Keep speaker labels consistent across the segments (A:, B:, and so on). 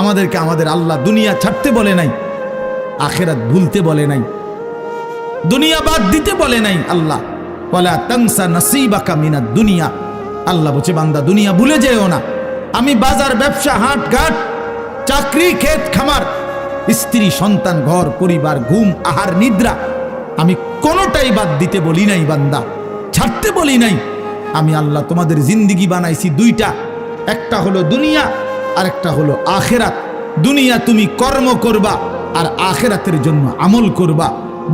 A: আমাদেরকে আমাদের আল্লাহ দুনিয়া ছাড়তে বলে নাই, আখিরাত ভুলতে বলে নাই, দুনিয়া বাদ দিতে বলে নাই। আল্লাহ ওয়ালা তানসা নাসিবাকা মিনাদ দুনিয়া, আল্লাহ বলছে বান্দা দুনিয়া ভুলে যেও না। আমি বাজার, ব্যবসা, হাট ঘাট, চাকরি, ক্ষেত খামার, স্ত্রী, সন্তান, ঘর পরিবার, ঘুম, আহার, নিদ্রা, আমি কোনোটাই বাদ দিতে বলি নাই বান্দা, ছাড়তে বলি নাই। আমি আল্লাহ তোমাদের জিন্দিগি বানাইছি দুইটা, একটা হলো দুনিয়া আর একটা হলো আখিরাত। দুনিয়া তুমি কর্ম করবা আর আখিরাতের জন্য আমল করবা।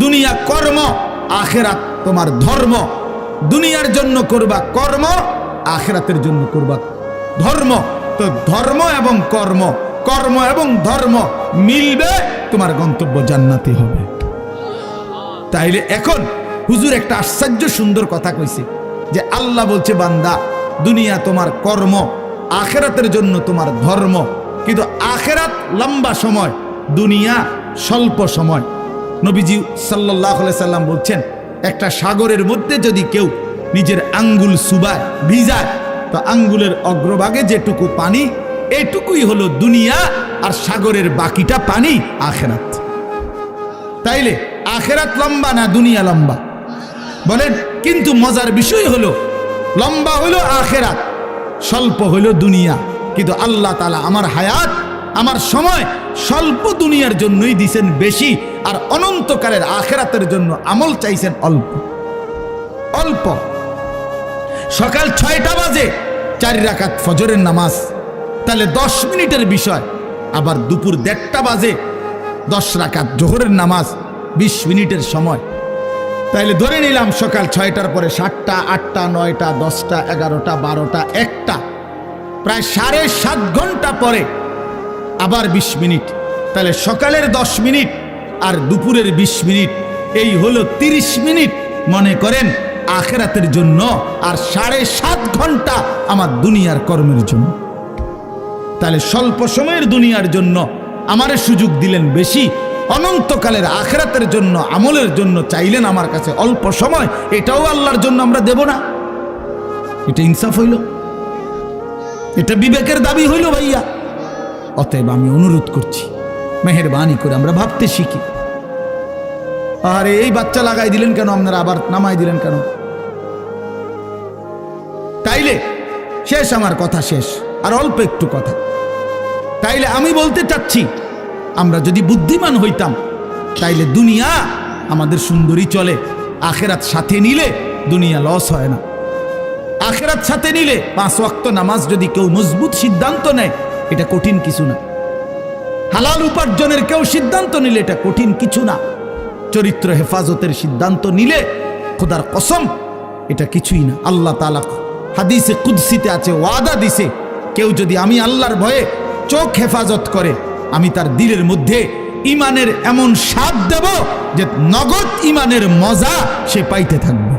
A: দুনিয়া কর্ম, আখিরাত তোমার ধর্ম। দুনিয়ার জন্য করবা কর্ম, আখিরাতের জন্য করবা ধর্ম। তো ধর্ম এবং কর্ম, কর্ম এবং ধর্ম মিলবে, তোমার গন্তব্য জান্নাতে হবে। তাইলে এখন হুজুর একটা আশ্চর্য সুন্দর কথা কইছে যে আল্লাহ বলছে বান্দা দুনিয়া তোমার কর্ম, আখিরাতের জন্য তোমার ধর্ম। কিন্তু আখিরাত লম্বা সময়, দুনিয়া স্বল্প সময়। নবীজি সাল্লাল্লাহু আলাইহি সাল্লাম বলছেন একটা সাগরের মধ্যে যদি কেউ নিজের আঙ্গুল চুবায়, ভিজায়, তো আঙ্গুলের অগ্রভাগে যেটুকু পানি, এটুকুই হলো দুনিয়া, আর সাগরের বাকিটা পানি আখিরাত। তাইলে আখিরাত লম্বা না দুনিয়া লম্বা বলেন? কিন্তু মজার বিষয় হলো লম্বা হলো আখিরাত, স্বল্প হলো দুনিয়া। কিন্তু আল্লাহ তাআলা আমার হায়াত, আমার সময় স্বল্প দুনিয়ার জন্যই দিছেন বেশি, আর অনন্তকালের আখিরাতের জন্য আমল চাইছেন অল্প অল্প। সকাল 6টা বাজে 4 রাকাত ফজরের নামাজ, তাহলে 10 মিনিটের বিষয়। আবার দুপুর 1:30টা বাজে 10 রাকাত জোহরের নামাজ, 20 মিনিটের সময়। তাইলে ধরে নিলাম সকাল 6টার পরে 7টা, 8টা, 9টা, 10টা, 11টা, 12টা, 1টা, প্রায় 7.5 ঘন্টা পরে আবার 20 মিনিট। তাহলে সকালের 10 মিনিট আর দুপুরের 20 মিনিট, এই হলো 30 মিনিট মনে করেন আখিরাতের জন্য, আর 7.5 ঘন্টা আমার দুনিয়ার কর্মের জন্য। তাহলে স্বল্প সময়ের দুনিয়ার জন্য আমারে সুযোগ দিলেন বেশি, অনন্তকালের আখিরাতের জন্য আমলের জন্য চাইলেন আমার কাছে অল্প সময়। এটাও আল্লাহর জন্য আমরা দেব না? এটা ইনসাফ হইল? এটা বিবেকের দাবি হইল ভাইয়া? অতএব আমি অনুরোধ করছি, মেহেরবানি করে আমরা ভাবতে শিখি। আরে এই বাচ্চা লাগাই দিলেন কেন আপনারা, আবার নামাই দিলেন কেন? তাইলে শেষ, আমার কথা শেষ, আর অল্প একটু কথা। তাইলে আমি বলতে চাচ্ছি, আমরা যদি বুদ্ধিমান হইতাম তাইলে দুনিয়া আমাদের সুন্দরী চলে, আখিরাত সাথে নিলে দুনিয়া লস হয় না। আখিরাত সাথে নিলে 5 ওয়াক্ত নামাজ যদি কেউ মজবুত সিদ্ধান্ত নেয়, এটা কঠিন কিছু না। হালাল উপার্জনের কেউ সিদ্ধান্ত নিলে এটা কঠিন কিছু না। চরিত্র হেফাজতের সিদ্ধান্ত নিলে খোদার কসম এটা কিছুই না। আল্লাহ তাআলা হাদিসে কুদসিতে আছে, ওয়াদা দিছে, কেউ যদি আমি আল্লাহর ভয়ে চোখ হেফাজত করে, আমি তার দিলের মধ্যে ইমানের এমন স্বাদ দেব যে নগদ ইমানের মজা সে পাইতে থাকবে।